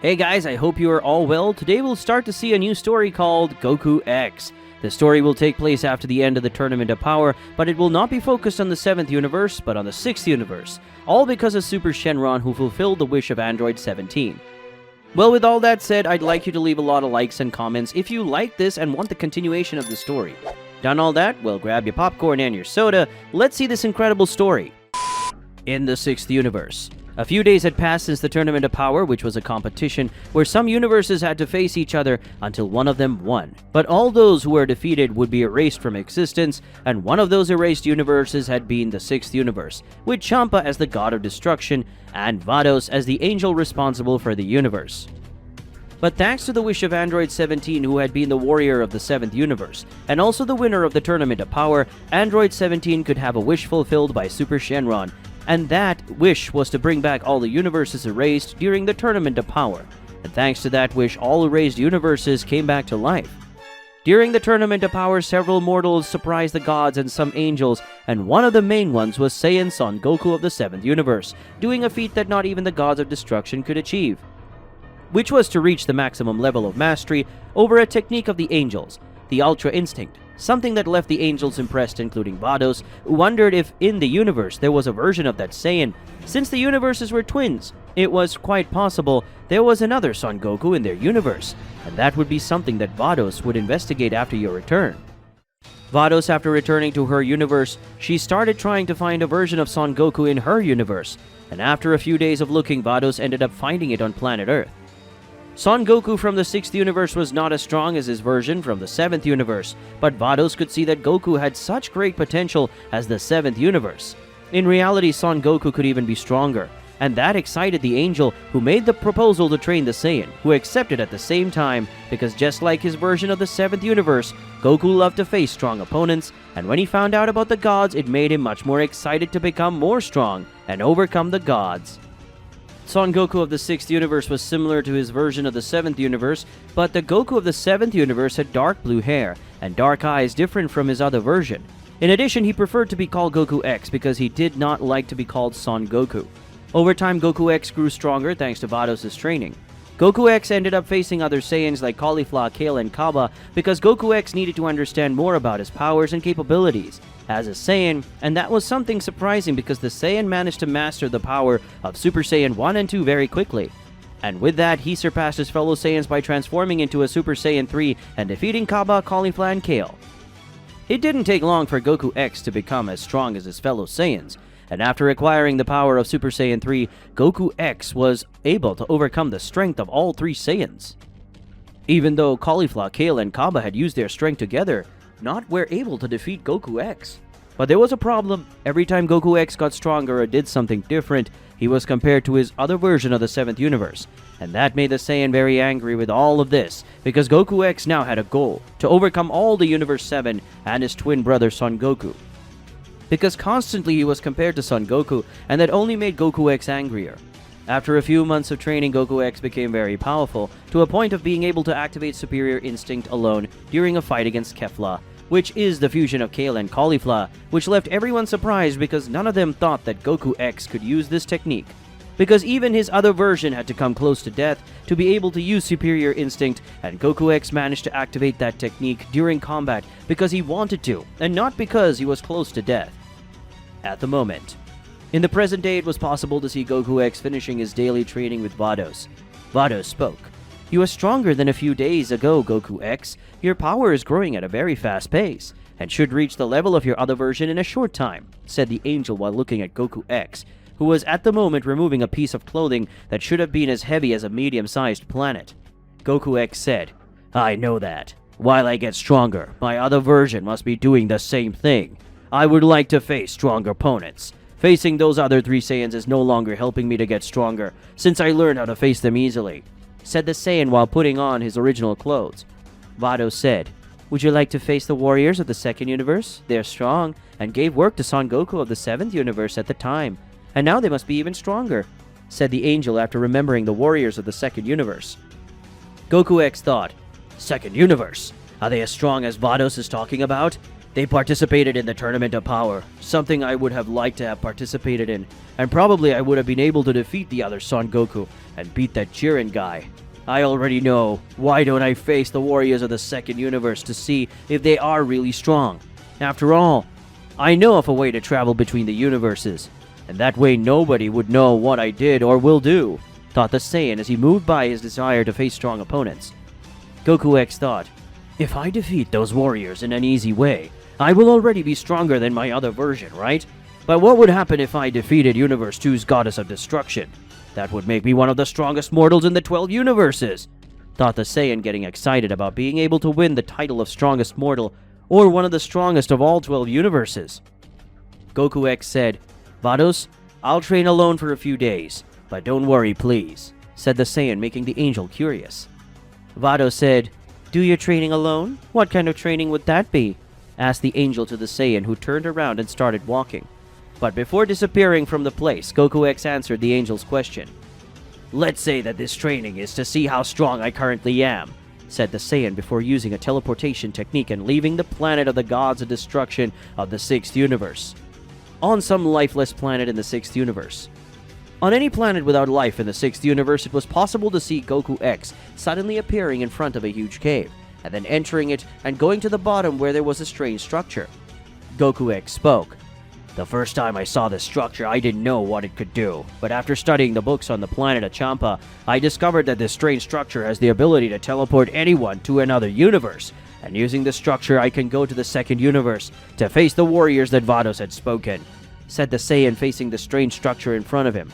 Hey guys, I hope you are all well. Today we'll start to see a new story called Goku X. The story will take place after the end of the Tournament of Power, but it will not be focused on the 7th universe, but on the 6th universe. All because of Super Shenron, who fulfilled the wish of Android 17. Well, with all that said, I'd like you to leave a lot of likes and comments if you like this and want the continuation of the story. Done all that? Well, grab your popcorn and your soda. Let's see this incredible story. In the 6th universe. A few days had passed since the Tournament of Power, which was a competition where some universes had to face each other until one of them won. But all those who were defeated would be erased from existence, and one of those erased universes had been the 6th universe, with Champa as the god of destruction and Vados as the angel responsible for the universe. But thanks to the wish of Android 17, who had been the warrior of the 7th universe, and also the winner of the Tournament of Power, Android 17 could have a wish fulfilled by Super Shenron, and that wish was to bring back all the universes erased during the Tournament of Power. And thanks to that wish, all erased universes came back to life. During the Tournament of Power, several mortals surprised the gods and some angels, and one of the main ones was Saiyan Son Goku of the 7th universe, doing a feat that not even the gods of destruction could achieve, which was to reach the maximum level of mastery over a technique of the angels, the Ultra Instinct. Something that left the angels impressed, including Vados, who wondered if in the universe there was a version of that Saiyan. Since the universes were twins, it was quite possible there was another Son Goku in their universe, and that would be something that Vados would investigate after your return. Vados, after returning to her universe, she started trying to find a version of Son Goku in her universe, and after a few days of looking, Vados ended up finding it on planet Earth. Son Goku from the 6th universe was not as strong as his version from the 7th universe, but Vados could see that Goku had such great potential as the 7th universe. In reality, Son Goku could even be stronger, and that excited the angel who made the proposal to train the Saiyan, who accepted at the same time because just like his version of the 7th universe, Goku loved to face strong opponents, and when he found out about the gods, it made him much more excited to become more strong and overcome the gods. Son Goku of the 6th universe was similar to his version of the 7th universe, but the Goku of the 7th universe had dark blue hair and dark eyes different from his other version. In addition, he preferred to be called Goku X because he did not like to be called Son Goku. Over time, Goku X grew stronger thanks to Vados' training. Goku X ended up facing other Saiyans like Cauliflower, Kale, and Kaba because Goku X needed to understand more about his powers and capabilities as a Saiyan, and that was something surprising because the Saiyan managed to master the power of Super Saiyan 1 and 2 very quickly. And with that, he surpassed his fellow Saiyans by transforming into a Super Saiyan 3 and defeating Kaba, Cauliflower, and Kale. It didn't take long for Goku X to become as strong as his fellow Saiyans, and after acquiring the power of Super Saiyan 3, Goku X was able to overcome the strength of all three Saiyans. Even though Cauliflower, Kale, and Kaba had used their strength together, not were able to defeat Goku X. But there was a problem. Every time Goku X got stronger or did something different, he was compared to his other version of the 7th universe, and that made the Saiyan very angry with all of this, because Goku X now had a goal, to overcome all the Universe 7 and his twin brother Son Goku. Because constantly he was compared to Son Goku, and that only made Goku X angrier. After a few months of training, Goku X became very powerful, to a point of being able to activate Superior Instinct alone during a fight against Kefla, which is the fusion of Kale and Cauliflower, which left everyone surprised because none of them thought that Goku X could use this technique. Because even his other version had to come close to death to be able to use Superior Instinct, and Goku X managed to activate that technique during combat because he wanted to, and not because he was close to death. At the moment. In the present day, it was possible to see Goku X finishing his daily training with Vados. Vados spoke. "You are stronger than a few days ago, Goku X. Your power is growing at a very fast pace, and should reach the level of your other version in a short time," said the angel while looking at Goku X, who was at the moment removing a piece of clothing that should have been as heavy as a medium-sized planet. Goku X said, "I know that. While I get stronger, my other version must be doing the same thing. I would like to face stronger opponents. Facing those other three Saiyans is no longer helping me to get stronger, since I learned how to face them easily," said the Saiyan while putting on his original clothes. Vados said, "Would you like to face the warriors of the 2nd universe? They're strong, and gave work to Son Goku of the 7th universe at the time, and now they must be even stronger," said the angel after remembering the warriors of the 2nd universe. Goku X thought, "2nd universe? Are they as strong as Vados is talking about? They participated in the Tournament of Power, something I would have liked to have participated in, and probably I would have been able to defeat the other Son Goku and beat that Jiren guy. I already know. Why don't I face the warriors of the second universe to see if they are really strong? After all, I know of a way to travel between the universes, and that way nobody would know what I did or will do, thought the Saiyan as he moved by his desire to face strong opponents. Goku X thought, if I defeat those warriors in an easy way, I will already be stronger than my other version, right? But what would happen if I defeated Universe 2's Goddess of Destruction? That would make me one of the strongest mortals in the 12 universes, thought the Saiyan, getting excited about being able to win the title of strongest mortal, or one of the strongest of all 12 universes. Goku X said, Vados, I'll train alone for a few days, but don't worry please, said the Saiyan, making the angel curious. Vados said, do your training alone? What kind of training would that be? Asked the angel to the Saiyan, who turned around and started walking. But before disappearing from the place, Goku X answered the angel's question. Let's say that this training is to see how strong I currently am, said the Saiyan before using a teleportation technique and leaving the planet of the gods of destruction of the 6th universe. On some lifeless planet in the 6th universe. On any planet without life in the 6th universe, it was possible to see Goku X suddenly appearing in front of a huge cave, and then entering it and going to the bottom where there was a strange structure. Goku X spoke. The first time I saw this structure, I didn't know what it could do, but after studying the books on the planet of Champa, I discovered that this strange structure has the ability to teleport anyone to another universe, and using this structure I can go to the 2nd universe to face the warriors that Vados had spoken, said the Saiyan, facing the strange structure in front of him.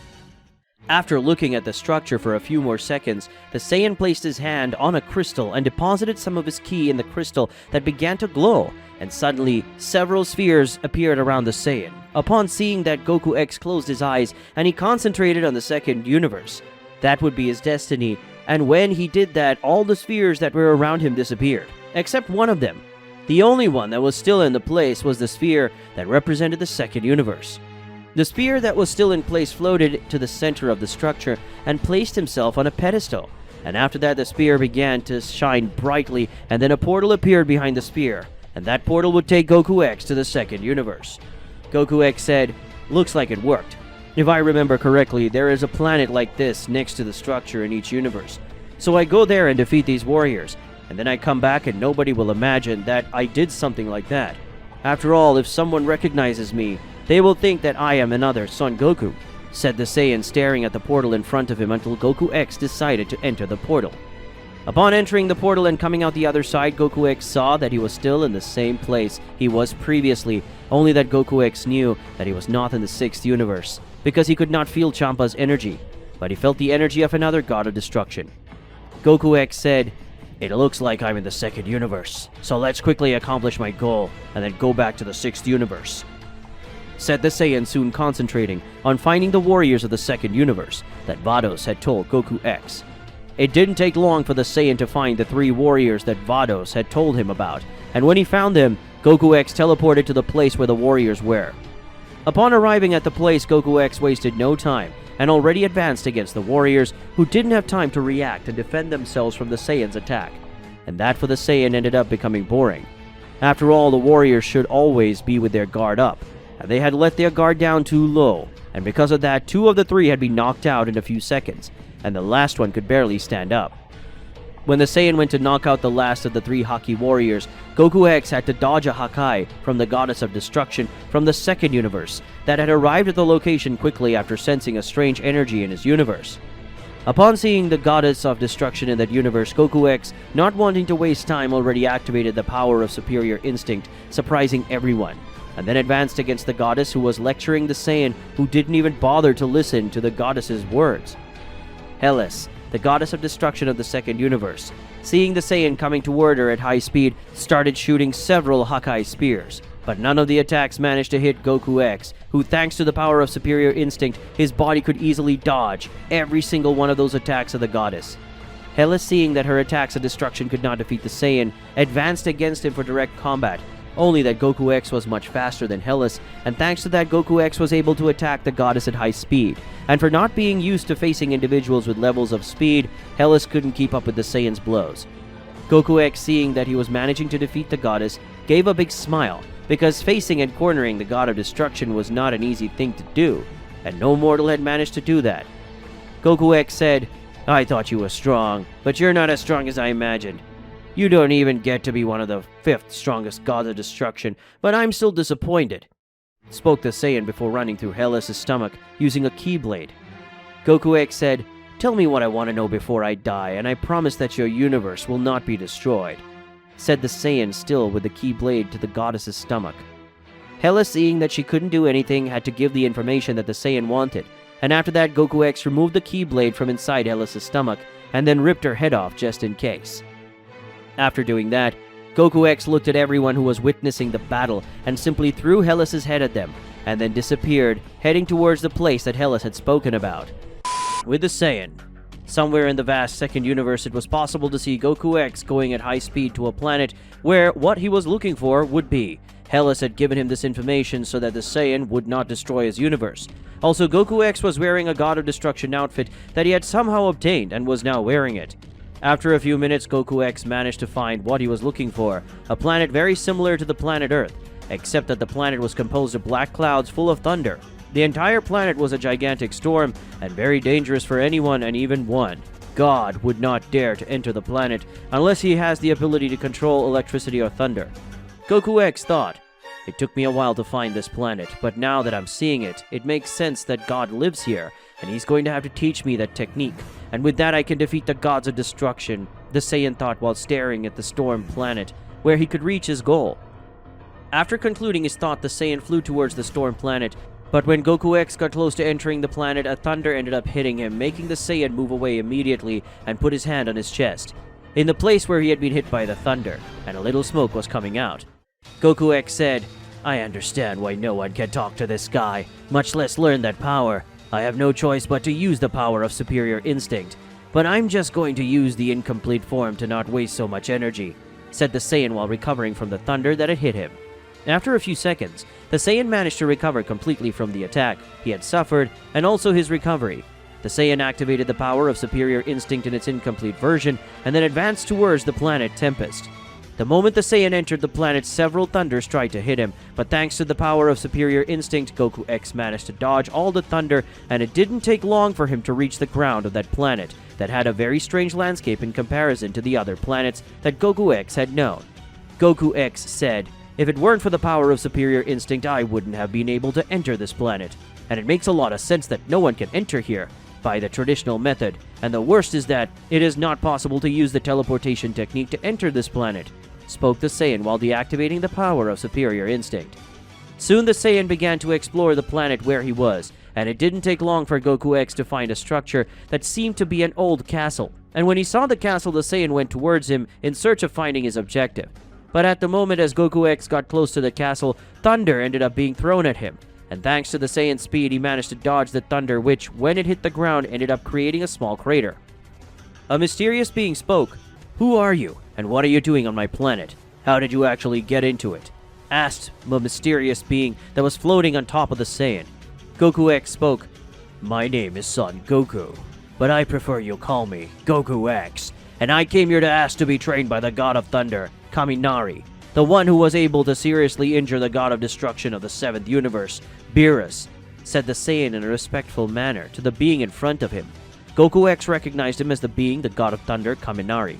After looking at the structure for a few more seconds, the Saiyan placed his hand on a crystal and deposited some of his ki in the crystal that began to glow, and suddenly several spheres appeared around the Saiyan. Upon seeing that, Goku X closed his eyes and he concentrated on the 2nd universe. That would be his destiny, and when he did that, all the spheres that were around him disappeared, except one of them. The only one that was still in the place was the sphere that represented the 2nd universe. The sphere that was still in place floated to the center of the structure and placed himself on a pedestal, and after that the sphere began to shine brightly, and then a portal appeared behind the sphere, and that portal would take Goku X to the 2nd universe. Goku X said, looks like it worked. If I remember correctly, there is a planet like this next to the structure in each universe. So I go there and defeat these warriors, and then I come back and nobody will imagine that I did something like that. After all, if someone recognizes me, they will think that I am another Son Goku, said the Saiyan, staring at the portal in front of him until Goku X decided to enter the portal. Upon entering the portal and coming out the other side, Goku X saw that he was still in the same place he was previously, only that Goku X knew that he was not in the 6th universe, because he could not feel Champa's energy, but he felt the energy of another god of destruction. Goku X said, it looks like I'm in the 2nd universe, so let's quickly accomplish my goal and then go back to the 6th universe, said the Saiyan, soon concentrating on finding the warriors of the 2nd universe that Vados had told Goku X. It didn't take long for the Saiyan to find the 3 warriors that Vados had told him about, and when he found them, Goku X teleported to the place where the warriors were. Upon arriving at the place, Goku X wasted no time and already advanced against the warriors, who didn't have time to react and defend themselves from the Saiyan's attack, and that for the Saiyan ended up becoming boring. After all, the warriors should always be with their guard up, and they had let their guard down too low, and because of that, 2 of the 3 had been knocked out in a few seconds, and the last one could barely stand up. When the Saiyan went to knock out the last of the 3 Haki warriors, Goku X had to dodge a Hakai from the Goddess of Destruction from the 2nd universe that had arrived at the location quickly after sensing a strange energy in his universe. Upon seeing the Goddess of Destruction in that universe, Goku X, not wanting to waste time, already activated the power of Superior Instinct, surprising everyone, and then advanced against the Goddess, who was lecturing the Saiyan, who didn't even bother to listen to the Goddess's words. Hellas, the Goddess of Destruction of the 2nd universe, seeing the Saiyan coming toward her at high speed, started shooting several Hakai spears, but none of the attacks managed to hit Goku X, who, thanks to the power of Superior Instinct, his body could easily dodge every single one of those attacks of the Goddess. Hellas, seeing that her attacks of destruction could not defeat the Saiyan, advanced against him for direct combat, only that Goku X was much faster than Hellas, and thanks to that, Goku X was able to attack the Goddess at high speed. And for not being used to facing individuals with levels of speed, Hellas couldn't keep up with the Saiyan's blows. Goku X, seeing that he was managing to defeat the Goddess, gave a big smile, because facing and cornering the god of destruction was not an easy thing to do, and no mortal had managed to do that. Goku X said, "I thought you were strong, but you're not as strong as I imagined. You don't even get to be one of the 5th strongest gods of destruction, but I'm still disappointed," spoke the Saiyan before running through Hellas' stomach using a keyblade. Goku X said, "Tell me what I want to know before I die, and I promise that your universe will not be destroyed," said the Saiyan, still with the keyblade to the goddess's stomach. Hela, seeing that she couldn't do anything, had to give the information that the Saiyan wanted, and after that Goku X removed the keyblade from inside Hellas' stomach and then ripped her head off just in case. After doing that, Goku X looked at everyone who was witnessing the battle and simply threw Hellas' head at them, and then disappeared, heading towards the place that Hellas had spoken about. With the Saiyan. Somewhere in the vast second universe, it was possible to see Goku X going at high speed to a planet where what he was looking for would be. Hellas had given him this information so that the Saiyan would not destroy his universe. Also, Goku X was wearing a God of Destruction outfit that he had somehow obtained and was now wearing it. After a few minutes, Goku X managed to find what he was looking for, a planet very similar to the planet Earth, except that the planet was composed of black clouds full of thunder. The entire planet was a gigantic storm and very dangerous for anyone, and even one god would not dare to enter the planet unless he has the ability to control electricity or thunder. Goku X thought, "It took me a while to find this planet, but now that I'm seeing it, it makes sense that God lives here, and he's going to have to teach me that technique, and with that I can defeat the gods of destruction," the Saiyan thought while staring at the storm planet, where he could reach his goal. After concluding his thought, the Saiyan flew towards the storm planet, but when Goku X got close to entering the planet, a thunder ended up hitting him, making the Saiyan move away immediately and put his hand on his chest, in the place where he had been hit by the thunder, and a little smoke was coming out. Goku X said, "I understand why no one can talk to this guy, much less learn that power. I have no choice but to use the power of superior instinct, but I'm just going to use the incomplete form to not waste so much energy," said the Saiyan while recovering from the thunder that had hit him. After a few seconds, the Saiyan managed to recover completely from the attack he had suffered and also his recovery. The Saiyan activated the power of superior instinct in its incomplete version and then advanced towards the planet Tempest. The moment the Saiyan entered the planet, several thunders tried to hit him, but thanks to the power of superior instinct, Goku X managed to dodge all the thunder, and it didn't take long for him to reach the ground of that planet that had a very strange landscape in comparison to the other planets that Goku X had known. Goku X said, "If it weren't for the power of superior instinct, I wouldn't have been able to enter this planet. And it makes a lot of sense that no one can enter here by the traditional method, and the worst is that it is not possible to use the teleportation technique to enter this planet," spoke the Saiyan while deactivating the power of superior instinct. Soon the Saiyan began to explore the planet where he was, and it didn't take long for Goku X to find a structure that seemed to be an old castle. And when he saw the castle, the Saiyan went towards him in search of finding his objective. But at the moment as Goku X got close to the castle, thunder ended up being thrown at him, and thanks to the Saiyan's speed, he managed to dodge the thunder, which, when it hit the ground, ended up creating a small crater. A mysterious being spoke. "Who are you, and what are you doing on my planet? How did you actually get into it?" asked the mysterious being that was floating on top of the Saiyan. Goku X spoke, "My name is Son Goku, but I prefer you call me Goku X, and I came here to ask to be trained by the God of Thunder, Kaminari, the one who was able to seriously injure the God of Destruction of the 7th Universe, Beerus," said the Saiyan in a respectful manner to the being in front of him. Goku X recognized him as the being, the God of Thunder, Kaminari.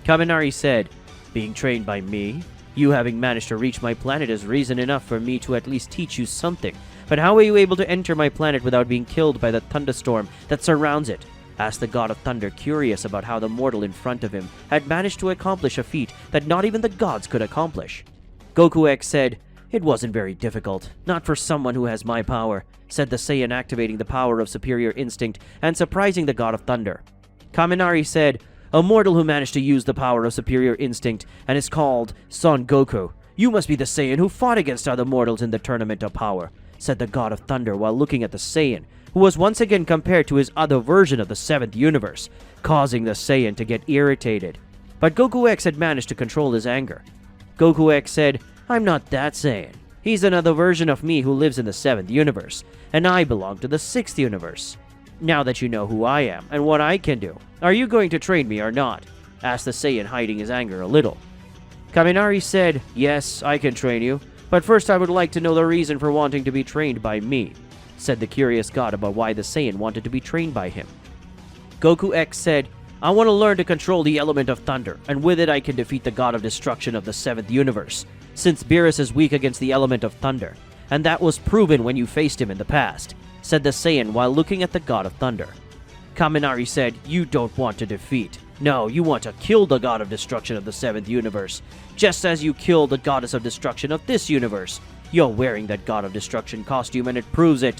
Kaminari said, "Being trained by me? You having managed to reach my planet is reason enough for me to at least teach you something. But how were you able to enter my planet without being killed by the thunderstorm that surrounds it?" asked the God of Thunder, curious about how the mortal in front of him had managed to accomplish a feat that not even the gods could accomplish. Goku X said, "It wasn't very difficult, not for someone who has my power," said the Saiyan, activating the power of superior instinct and surprising the God of Thunder. Kaminari said, "A mortal who managed to use the power of superior instinct and is called Son Goku. You must be the Saiyan who fought against other mortals in the Tournament of Power," said the God of Thunder while looking at the Saiyan, who was once again compared to his other version of the 7th Universe, causing the Saiyan to get irritated. But Goku X had managed to control his anger. Goku X said, "I'm not that Saiyan. He's another version of me who lives in the 7th Universe, and I belong to the 6th Universe. Now that you know who I am and what I can do, are you going to train me or not?" asked the Saiyan, hiding his anger a little. Kaminari said, "Yes, I can train you. But first I would like to know the reason for wanting to be trained by me, said the curious god about why the Saiyan wanted to be trained by him. Goku X said, I want to learn to control the element of thunder, and with it I can defeat the god of destruction of the 7th universe, since Beerus is weak against the element of thunder, and that was proven when you faced him in the past, said the Saiyan while looking at the god of thunder. Kaminari said, you don't want to defeat. No, you want to kill the god of destruction of the 7th universe, just as you killed the goddess of destruction of this universe. You're wearing that god of destruction costume and it proves it.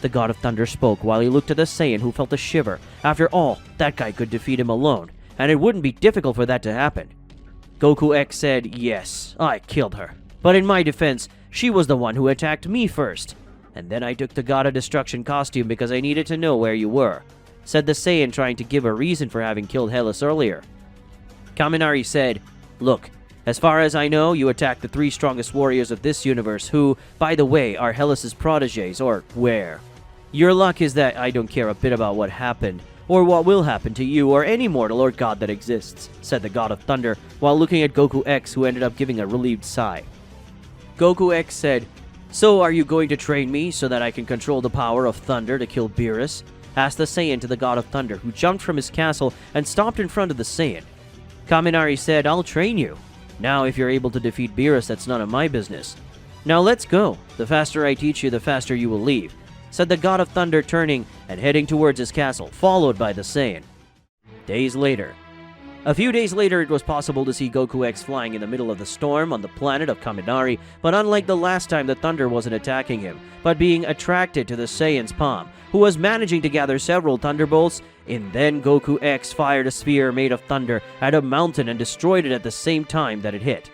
The god of thunder spoke while he looked at the Saiyan, who felt a shiver. After all, that guy could defeat him alone, and it wouldn't be difficult for that to happen. Goku X said, yes, I killed her. But in my defense, she was the one who attacked me first. And then I took the god of destruction costume because I needed to know where you were, said the Saiyan, trying to give a reason for having killed Hellas earlier. Kaminari said, look, as far as I know, you attacked the 3 strongest warriors of this universe who, by the way, are Hellas' protégés, or were. Your luck is that I don't care a bit about what happened, or what will happen to you or any mortal or god that exists, said the god of thunder, while looking at Goku X, who ended up giving a relieved sigh. Goku X said, so are you going to train me so that I can control the power of thunder to kill Beerus? Asked the Saiyan to the god of thunder, who jumped from his castle and stopped in front of the Saiyan. Kaminari said, I'll train you. Now if you're able to defeat Beerus, that's none of my business. Now let's go. The faster I teach you, the faster you will leave, said the god of thunder, turning and heading towards his castle, followed by the Saiyan. Days later. A few days later, it was possible to see Goku X flying in the middle of the storm on the planet of Kaminari, but unlike the last time, the thunder wasn't attacking him, but being attracted to the Saiyan's palm, who was managing to gather several thunderbolts. And then Goku X fired a sphere made of thunder at a mountain and destroyed it at the same time that it hit.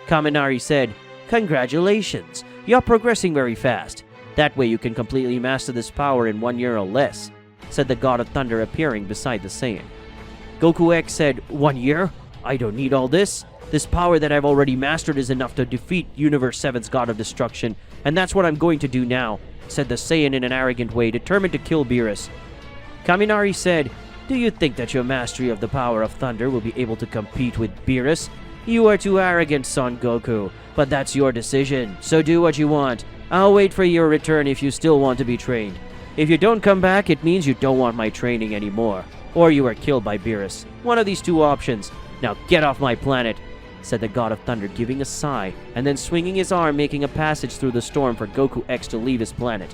Kaminari said, congratulations, you're progressing very fast. That way you can completely master this power in 1 year or less, said the god of thunder, appearing beside the Saiyan. Goku X said, 1 year? I don't need all this. This power that I've already mastered is enough to defeat Universe 7's god of destruction, and that's what I'm going to do now, said the Saiyan in an arrogant way, determined to kill Beerus. Kaminari said, do you think that your mastery of the power of thunder will be able to compete with Beerus? You are too arrogant, Son Goku, but that's your decision, so do what you want. I'll wait for your return if you still want to be trained. If you don't come back, it means you don't want my training anymore, or you are killed by Beerus. One of these 2 options. Now get off my planet, said the god of thunder, giving a sigh, and then swinging his arm, making a passage through the storm for Goku X to leave his planet.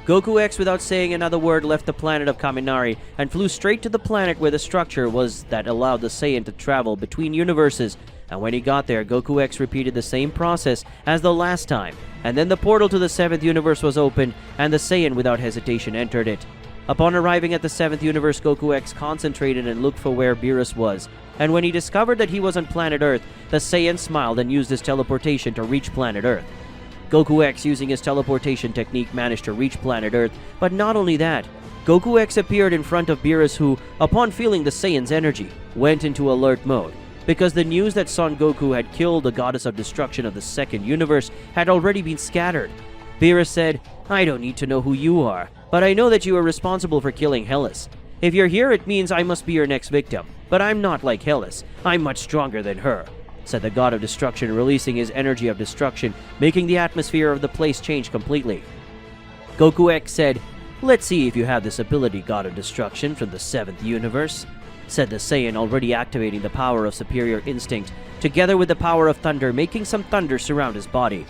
Goku X, without saying another word, left the planet of Kaminari and flew straight to the planet where the structure was that allowed the Saiyan to travel between universes. And when he got there, Goku X repeated the same process as the last time, and then the portal to the 7th universe was opened, and the Saiyan without hesitation entered it. Upon arriving at the 7th universe, Goku X concentrated and looked for where Beerus was, and when he discovered that he was on planet Earth, the Saiyan smiled and used his teleportation to reach planet Earth. Goku X, using his teleportation technique, managed to reach planet Earth, but not only that, Goku X appeared in front of Beerus, who, upon feeling the Saiyan's energy, went into alert mode, because the news that Son Goku had killed the goddess of destruction of the 2nd universe had already been scattered. Beerus said, I don't need to know who you are, but I know that you are responsible for killing Hellas. If you're here, it means I must be your next victim, but I'm not like Hellas. I'm much stronger than her, said the god of destruction, releasing his energy of destruction, making the atmosphere of the place change completely. Goku X said, let's see if you have this ability, god of destruction from the 7th universe, said the Saiyan, already activating the power of superior instinct, together with the power of thunder, making some thunder surround his body.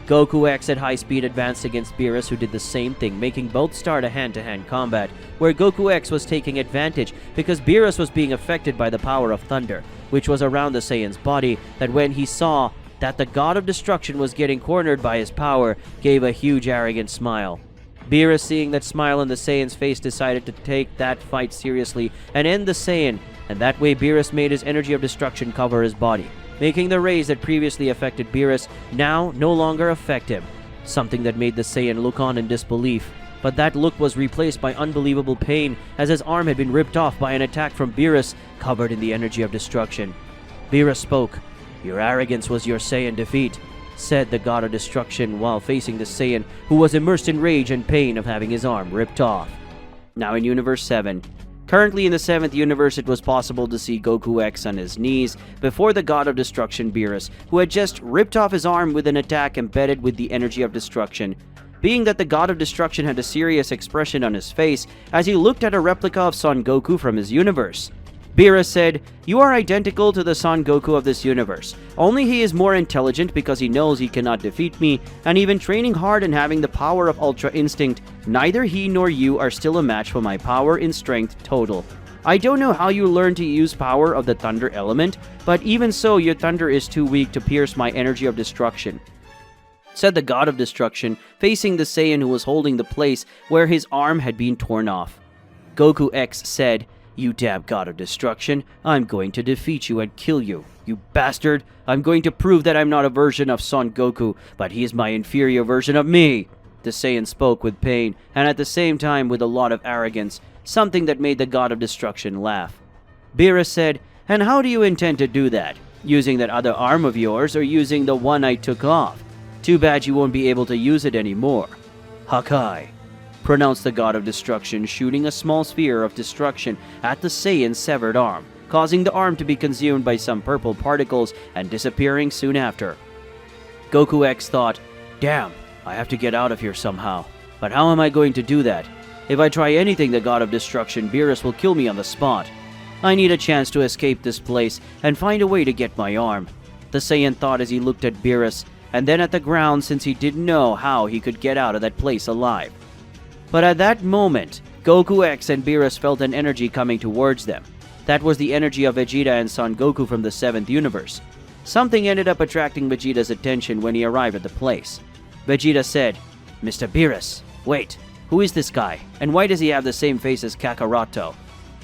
Goku X at high speed advanced against Beerus, who did the same thing, making both start a hand-to-hand combat, where Goku X was taking advantage because Beerus was being affected by the power of thunder, which was around the Saiyan's body, that when he saw that the god of destruction was getting cornered by his power, gave a huge arrogant smile. Beerus, seeing that smile on the Saiyan's face, decided to take that fight seriously and end the Saiyan, and that way Beerus made his energy of destruction cover his body, making the rays that previously affected Beerus now no longer affect him, something that made the Saiyan look on in disbelief. But that look was replaced by unbelievable pain, as his arm had been ripped off by an attack from Beerus, covered in the energy of destruction. Beerus spoke. Your arrogance was your Saiyan defeat, said the god of destruction, while facing the Saiyan, who was immersed in rage and pain of having his arm ripped off. Now in Universe 7, Currently in the 7th universe, it was possible to see Goku X on his knees before the God of Destruction Beerus, who had just ripped off his arm with an attack embedded with the energy of destruction. Being that the God of Destruction had a serious expression on his face as he looked at a replica of Son Goku from his universe. Beerus said, "You are identical to the Son Goku of this universe, only he is more intelligent because he knows he cannot defeat me, and even training hard and having the power of Ultra Instinct, neither he nor you are still a match for my power in strength total. I don't know how you learned to use power of the thunder element, but even so your thunder is too weak to pierce my energy of destruction," said the God of Destruction, facing the Saiyan who was holding the place where his arm had been torn off. Goku X said, "You damn God of Destruction, I'm going to defeat you and kill you. You bastard, I'm going to prove that I'm not a version of Son Goku, but he is my inferior version of me." The Saiyan spoke with pain, and at the same time with a lot of arrogance, something that made the God of Destruction laugh. Beerus said, "And how do you intend to do that? Using that other arm of yours or using the one I took off? Too bad you won't be able to use it anymore." "Hakai," pronounced the God of Destruction, shooting a small sphere of destruction at the Saiyan's severed arm, causing the arm to be consumed by some purple particles and disappearing soon after. Goku X thought, "Damn, I have to get out of here somehow. But how am I going to do that? If I try anything, the God of Destruction Beerus will kill me on the spot. I need a chance to escape this place and find a way to get my arm." The Saiyan thought as he looked at Beerus, and then at the ground, since he didn't know how he could get out of that place alive. But at that moment, Goku X and Beerus felt an energy coming towards them. That was the energy of Vegeta and Son Goku from the 7th universe. Something ended up attracting Vegeta's attention when he arrived at the place. Vegeta said, "Mr. Beerus, wait, who is this guy, and why does he have the same face as Kakaroto?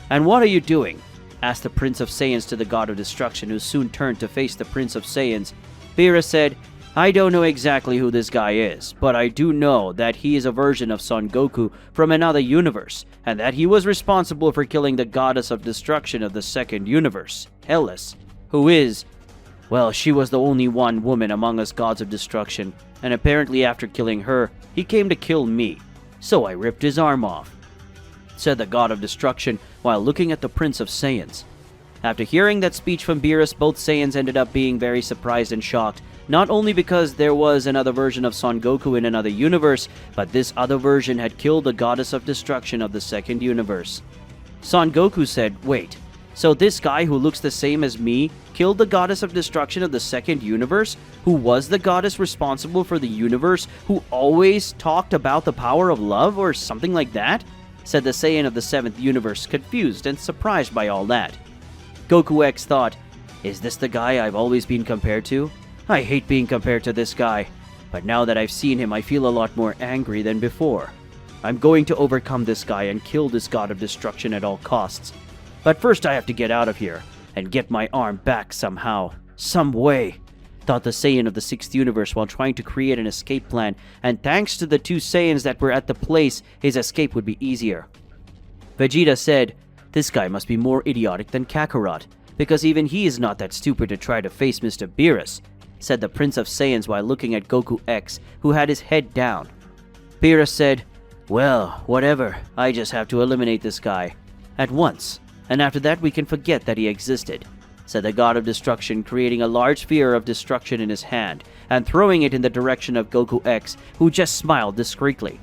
And what are you doing?" asked the Prince of Saiyans to the God of Destruction, who soon turned to face the Prince of Saiyans. Beerus said, "I don't know exactly who this guy is, but I do know that he is a version of Son Goku from another universe, and that he was responsible for killing the goddess of destruction of the 2nd universe, Hellas, who is, well, she was the only one woman among us gods of destruction, and apparently after killing her, he came to kill me, so I ripped his arm off," said the God of Destruction while looking at the Prince of Saiyans. After hearing that speech from Beerus, both Saiyans ended up being very surprised and shocked, not only because there was another version of Son Goku in another universe, but this other version had killed the goddess of destruction of the 2nd universe. Son Goku said, "Wait, so this guy who looks the same as me killed the goddess of destruction of the 2nd universe, who was the goddess responsible for the universe, who always talked about the power of love or something like that?" said the Saiyan of the 7th universe, confused and surprised by all that. Goku X thought, "Is this the guy I've always been compared to? I hate being compared to this guy, but now that I've seen him, I feel a lot more angry than before. I'm going to overcome this guy and kill this God of Destruction at all costs. But first I have to get out of here and get my arm back somehow, some way," thought the Saiyan of the 6th universe while trying to create an escape plan, and thanks to the 2 Saiyans that were at the place, his escape would be easier. Vegeta said, "This guy must be more idiotic than Kakarot, because even he is not that stupid to try to face Mr. Beerus," said the Prince of Saiyans while looking at Goku X, who had his head down. Beerus said, "Well, whatever, I just have to eliminate this guy at once, and after that we can forget that he existed," said the God of Destruction, creating a large sphere of destruction in his hand and throwing it in the direction of Goku X, who just smiled discreetly.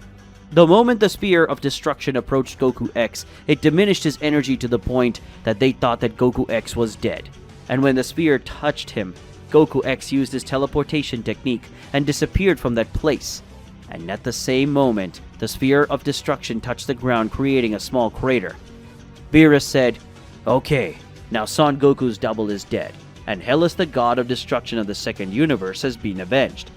The moment the spear of destruction approached Goku X, it diminished his energy to the point that they thought that Goku X was dead. And when the spear touched him, Goku X used his teleportation technique and disappeared from that place. And at the same moment, the sphere of destruction touched the ground, creating a small crater. Beerus said, "Okay, now Son Goku's double is dead, and Hellas, the god of destruction of the 2nd universe, has been avenged.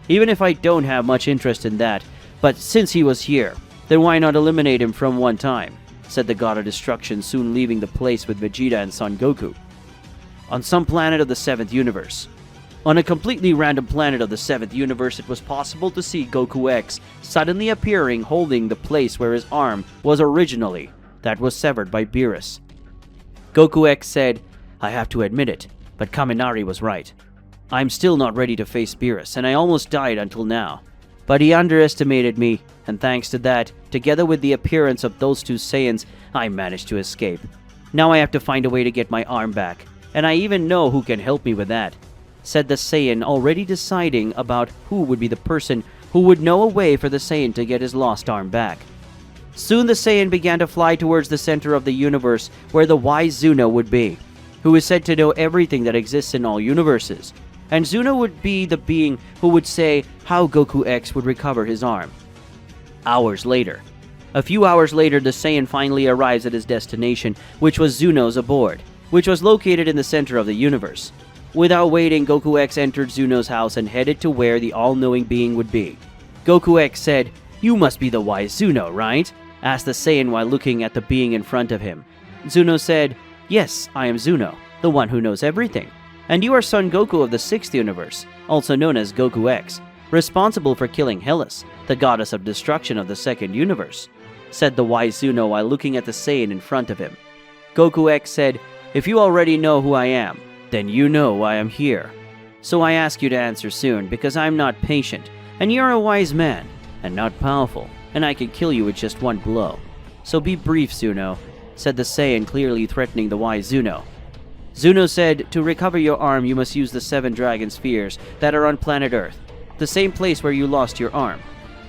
Even if I don't have much interest in that, but since he was here, then why not eliminate him from one time?" said the God of Destruction, soon leaving the place with Vegeta and Son Goku. On some planet of the 7th universe. On a completely random planet of the 7th universe, it was possible to see Goku X suddenly appearing holding the place where his arm was originally, that was severed by Beerus. Goku X said, "I have to admit it, but Kaminari was right. I'm still not ready to face Beerus, and I almost died until now. But he underestimated me, and thanks to that, together with the appearance of those two Saiyans, I managed to escape. Now I have to find a way to get my arm back, and I even know who can help me with that," said the Saiyan, already deciding about who would be the person who would know a way for the Saiyan to get his lost arm back. Soon the Saiyan began to fly towards the center of the universe where the wise Zuno would be, who is said to know everything that exists in all universes. And Zuno would be the being who would say how Goku X would recover his arm. Hours later. A few hours later, the Saiyan finally arrives at his destination, which was Zuno's abode, which was located in the center of the universe. Without waiting, Goku X entered Zuno's house and headed to where the all-knowing being would be. Goku X said, "You must be the wise Zuno, right?" asked the Saiyan while looking at the being in front of him. Zuno said, "Yes, I am Zuno, the one who knows everything. And you are Son Goku of the 6th universe, also known as Goku X, responsible for killing Hellas, the goddess of destruction of the 2nd universe," said the wise Zuno while looking at the Saiyan in front of him. Goku X said, "If you already know who I am, then you know why I'm here. So I ask you to answer soon, because I'm not patient, and you're a wise man, and not powerful, and I can kill you with just one blow. So be brief, Zuno," said the Saiyan, clearly threatening the wise Zuno. Zuno said, "To recover your arm, you must use the 7 dragon spheres that are on planet Earth, the same place where you lost your arm.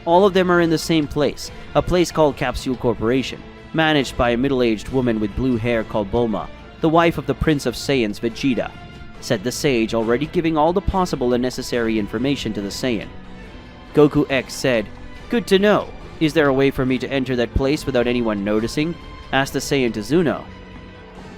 All of them are in the same place, a place called Capsule Corporation, managed by a middle-aged woman with blue hair called Bulma, the wife of the Prince of Saiyans, Vegeta," said the sage, already giving all the possible and necessary information to the Saiyan. Goku X said, "Good to know. Is there a way for me to enter that place without anyone noticing?" asked the Saiyan to Zuno.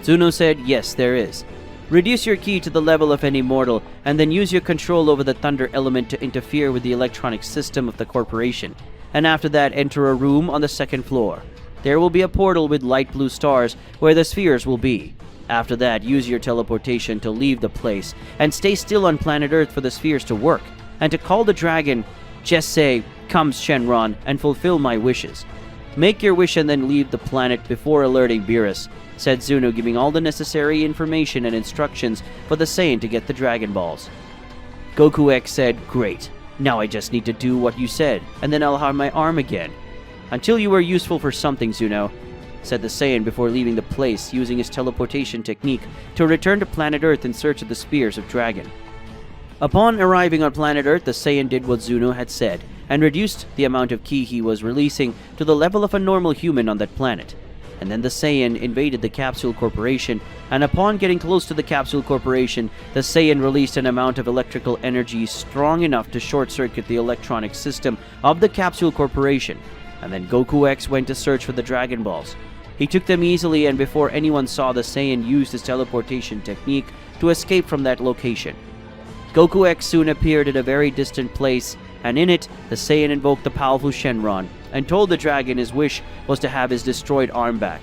Zuno said, "Yes, there is. Reduce your ki to the level of any mortal, and then use your control over the thunder element to interfere with the electronic system of the corporation. And after that, enter a room on the 2nd floor. There will be a portal with light blue stars where the spheres will be. After that, use your teleportation to leave the place, and stay still on planet Earth for the spheres to work. And to call the dragon, just say, 'Comes Shenron,' and fulfill my wishes. Make your wish and then leave the planet before alerting Beerus," said Zuno, giving all the necessary information and instructions for the Saiyan to get the Dragon Balls. Goku X said, "Great. Now I just need to do what you said, and then I'll have my arm again. Until you are useful for something, Zuno," said the Saiyan before leaving the place, using his teleportation technique to return to planet Earth in search of the Spears of Dragon. Upon arriving on planet Earth, the Saiyan did what Zuno had said, and reduced the amount of ki he was releasing to the level of a normal human on that planet. And then the Saiyan invaded the Capsule Corporation, and upon getting close to the Capsule Corporation, the Saiyan released an amount of electrical energy strong enough to short-circuit the electronic system of the Capsule Corporation, and then Goku X went to search for the Dragon Balls. He took them easily, and before anyone saw, the Saiyan used his teleportation technique to escape from that location. Goku X soon appeared at a very distant place, and in it, the Saiyan invoked the powerful Shenron, and told the dragon his wish was to have his destroyed arm back.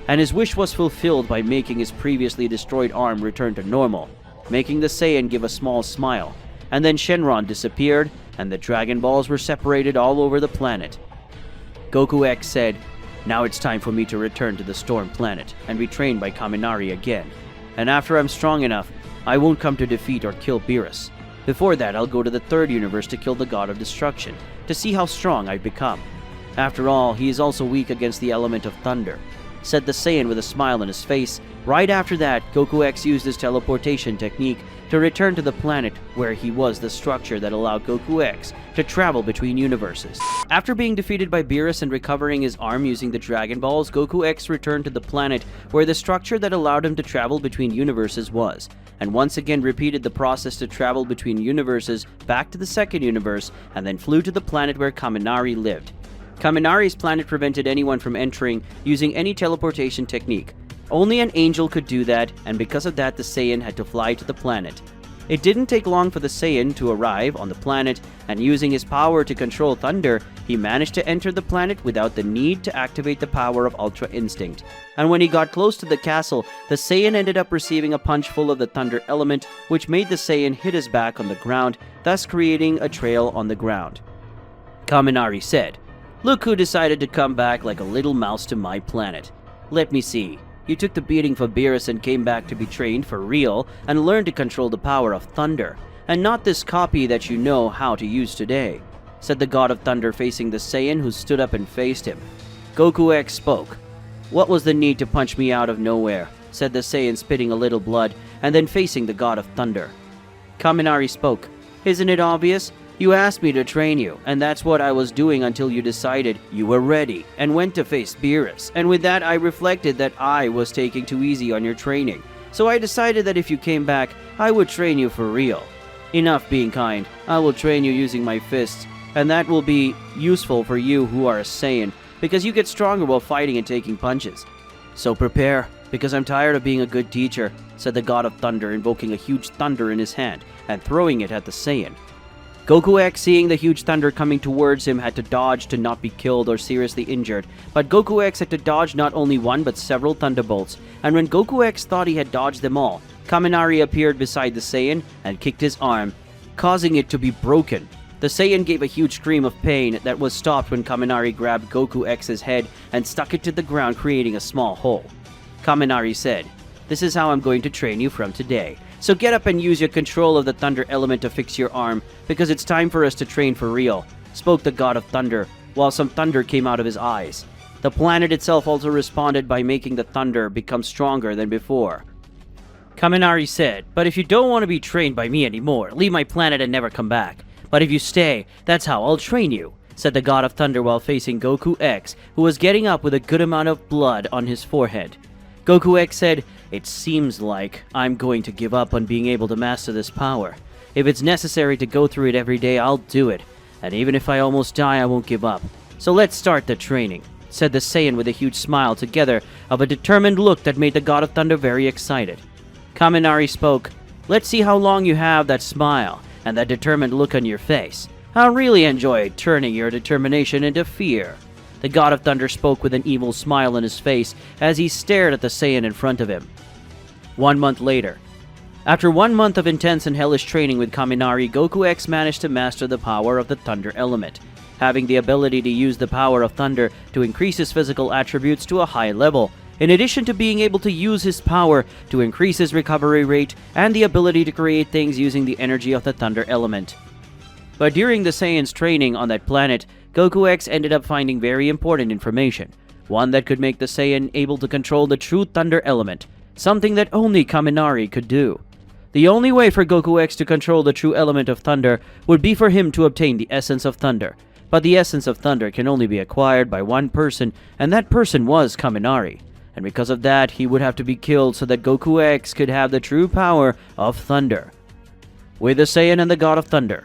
And his wish was fulfilled by making his previously destroyed arm return to normal, making the Saiyan give a small smile. And then Shenron disappeared, and the Dragon Balls were separated all over the planet. Goku X said, "Now it's time for me to return to the Storm Planet, and be trained by Kaminari again. And after I'm strong enough, I won't come to defeat or kill Beerus. Before that, I'll go to the 3rd universe to kill the God of Destruction, to see how strong I've become. After all, he is also weak against the element of thunder," said the Saiyan with a smile on his face. Right after that, Goku X used his teleportation technique to return to the planet where he was the structure that allowed Goku X to travel between universes. After being defeated by Beerus and recovering his arm using the Dragon Balls, Goku X returned to the planet where the structure that allowed him to travel between universes was, and once again repeated the process to travel between universes back to the 2nd universe, and then flew to the planet where Kaminari lived. Kaminari's planet prevented anyone from entering using any teleportation technique. Only an angel could do that, and because of that, the Saiyan had to fly to the planet. It didn't take long for the Saiyan to arrive on the planet, and using his power to control thunder, he managed to enter the planet without the need to activate the power of Ultra Instinct. And when he got close to the castle, the Saiyan ended up receiving a punch full of the thunder element, which made the Saiyan hit his back on the ground, thus creating a trail on the ground. Kaminari said, "Look who decided to come back like a little mouse to my planet. Let me see. You took the beating for Beerus and came back to be trained for real and learned to control the power of thunder, and not this copy that you know how to use today. said the God of Thunder, facing the Saiyan, who stood up and faced him. Goku X spoke. What was the need to punch me out of nowhere? Said the Saiyan, spitting a little blood, and then facing the God of Thunder. Kaminari spoke. Isn't it obvious? You asked me to train you, and that's what I was doing until you decided you were ready and went to face Beerus. And with that, I reflected that I was taking too easy on your training. So I decided that if you came back, I would train you for real. Enough being kind. I will train you using my fists, and that will be useful for you who are a Saiyan, because you get stronger while fighting and taking punches. So prepare, because I'm tired of being a good teacher, said the God of Thunder, invoking a huge thunder in his hand and throwing it at the Saiyan. Goku X, seeing the huge thunder coming towards him, had to dodge to not be killed or seriously injured, but Goku X had to dodge not only one but several thunderbolts, and when Goku X thought he had dodged them all, Kaminari appeared beside the Saiyan and kicked his arm, causing it to be broken. The Saiyan gave a huge scream of pain that was stopped when Kaminari grabbed Goku X's head and stuck it to the ground, creating a small hole. Kaminari said, "This is how I'm going to train you from today. So get up and use your control of the thunder element to fix your arm, because it's time for us to train for real," spoke the God of Thunder, while some thunder came out of his eyes. The planet itself also responded by making the thunder become stronger than before. Kaminari said, "But if you don't want to be trained by me anymore, leave my planet and never come back. But if you stay, that's how I'll train you," said the God of Thunder while facing Goku X, who was getting up with a good amount of blood on his forehead. Goku X said, "It seems like I'm going to give up on being able to master this power. If it's necessary to go through it every day, I'll do it. And even if I almost die, I won't give up. So let's start the training," said the Saiyan with a huge smile together of a determined look that made the God of Thunder very excited. Kaminari spoke. "Let's see how long you have that smile and that determined look on your face. I'll really enjoy turning your determination into fear." The God of Thunder spoke with an evil smile on his face as he stared at the Saiyan in front of him. 1 month later. After 1 month of intense and hellish training with Kaminari, Goku X managed to master the power of the Thunder element, having the ability to use the power of Thunder to increase his physical attributes to a high level, in addition to being able to use his power to increase his recovery rate and the ability to create things using the energy of the Thunder element. But during the Saiyan's training on that planet, Goku X ended up finding very important information, one that could make the Saiyan able to control the true Thunder element, something that only Kaminari could do. The only way for Goku X to control the true element of Thunder would be for him to obtain the Essence of Thunder, but the Essence of Thunder can only be acquired by one person, and that person was Kaminari. And because of that, he would have to be killed so that Goku X could have the true power of Thunder. With the Saiyan and the God of Thunder.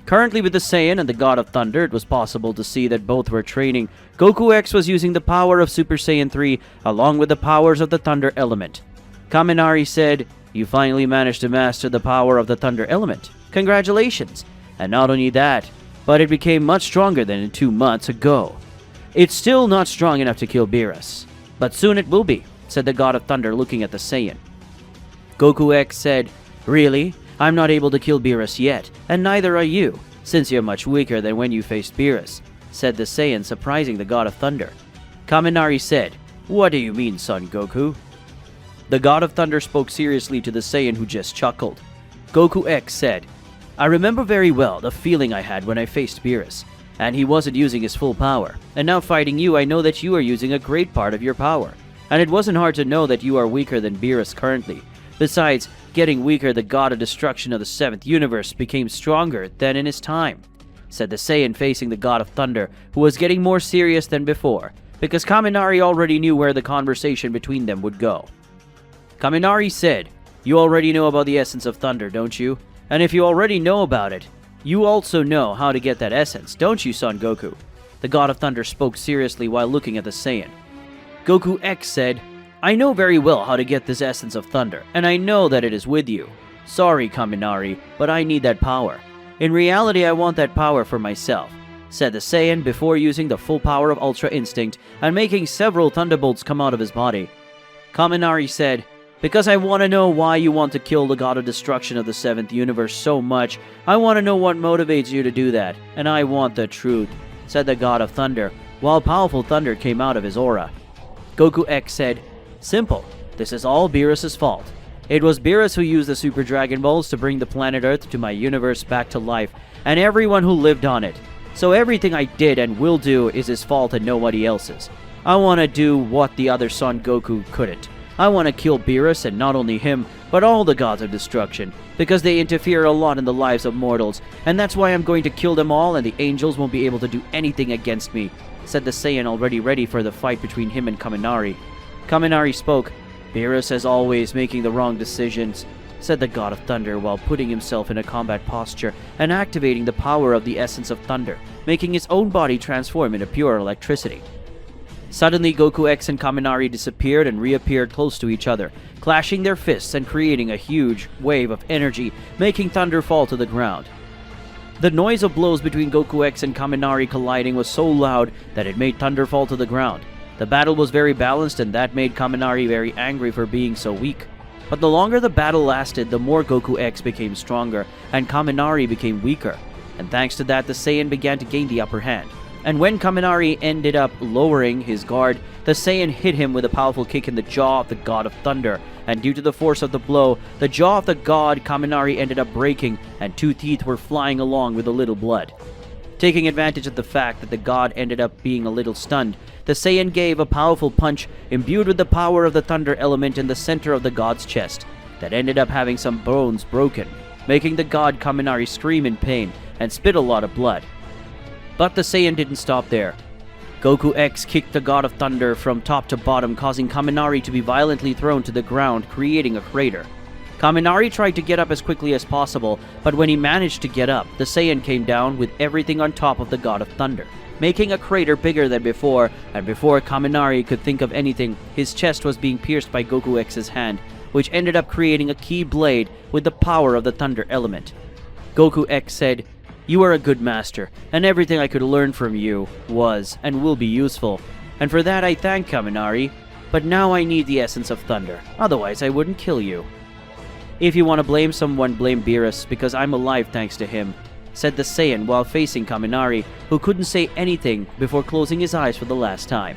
Currently with the Saiyan and the God of Thunder, it was possible to see that both were training. Goku X was using the power of Super Saiyan 3 along with the powers of the Thunder element. Kaminari said, "You finally managed to master the power of the Thunder element. Congratulations! And not only that, but it became much stronger than 2 months ago. It's still not strong enough to kill Beerus, but soon it will be," said the God of Thunder, looking at the Saiyan. Goku X said, "Really? I'm not able to kill Beerus yet, and neither are you, since you're much weaker than when you faced Beerus," said the Saiyan, surprising the God of Thunder. Kaminari said, "What do you mean, Son Goku?" The God of Thunder spoke seriously to the Saiyan, who just chuckled. Goku X said, "I remember very well the feeling I had when I faced Beerus, and he wasn't using his full power. And now fighting you, I know that you are using a great part of your power. And it wasn't hard to know that you are weaker than Beerus currently. Besides, getting weaker, the god of destruction of the 7th universe became stronger than in his time," said the Saiyan, facing the God of Thunder, who was getting more serious than before, because Kaminari already knew where the conversation between them would go. Kaminari said, "You already know about the Essence of Thunder, don't you? And if you already know about it, you also know how to get that essence, don't you, Son Goku?" The God of Thunder spoke seriously while looking at the Saiyan. Goku X said, "I know very well how to get this Essence of Thunder, and I know that it is with you. Sorry, Kaminari, but I need that power. In reality, I want that power for myself," said the Saiyan before using the full power of Ultra Instinct and making several thunderbolts come out of his body. Kaminari said, "Because I want to know why you want to kill the god of destruction of the 7th universe so much. I want to know what motivates you to do that, and I want the truth," said the God of Thunder, while powerful thunder came out of his aura. Goku X said, "Simple. This is all Beerus' fault. It was Beerus who used the Super Dragon Balls to bring the planet Earth to my universe back to life, and everyone who lived on it. So everything I did and will do is his fault and nobody else's. I want to do what the other Son Goku couldn't. I want to kill Beerus, and not only him, but all the gods of destruction, because they interfere a lot in the lives of mortals, and that's why I'm going to kill them all and the angels won't be able to do anything against me, said the Saiyan, already ready for the fight between him and Kaminari. Kaminari spoke. Beerus is always making the wrong decisions, said the God of Thunder while putting himself in a combat posture and activating the power of the essence of thunder, making his own body transform into pure electricity. Suddenly, Goku X and Kaminari disappeared and reappeared close to each other, clashing their fists and creating a huge wave of energy, making thunder fall to the ground. The noise of blows between Goku X and Kaminari colliding was so loud that it made thunder fall to the ground. The battle was very balanced, and that made Kaminari very angry for being so weak. But the longer the battle lasted, the more Goku X became stronger, and Kaminari became weaker. And thanks to that, the Saiyan began to gain the upper hand. And when Kaminari ended up lowering his guard, the Saiyan hit him with a powerful kick in the jaw of the God of Thunder, and due to the force of the blow, the jaw of the god Kaminari ended up breaking, and 2 teeth were flying along with a little blood. Taking advantage of the fact that the god ended up being a little stunned, the Saiyan gave a powerful punch imbued with the power of the thunder element in the center of the god's chest, that ended up having some bones broken, making the god Kaminari scream in pain and spit a lot of blood. But the Saiyan didn't stop there. Goku X kicked the God of Thunder from top to bottom, causing Kaminari to be violently thrown to the ground, creating a crater. Kaminari tried to get up as quickly as possible, but when he managed to get up, the Saiyan came down with everything on top of the God of Thunder, making a crater bigger than before, and before Kaminari could think of anything, his chest was being pierced by Goku X's hand, which ended up creating a key blade with the power of the thunder element. Goku X said, "You are a good master, and everything I could learn from you was and will be useful. And for that I thank Kaminari, but now I need the essence of thunder, otherwise I wouldn't kill you." "If you want to blame someone, blame Beerus, because I'm alive thanks to him," said the Saiyan while facing Kaminari, who couldn't say anything before closing his eyes for the last time.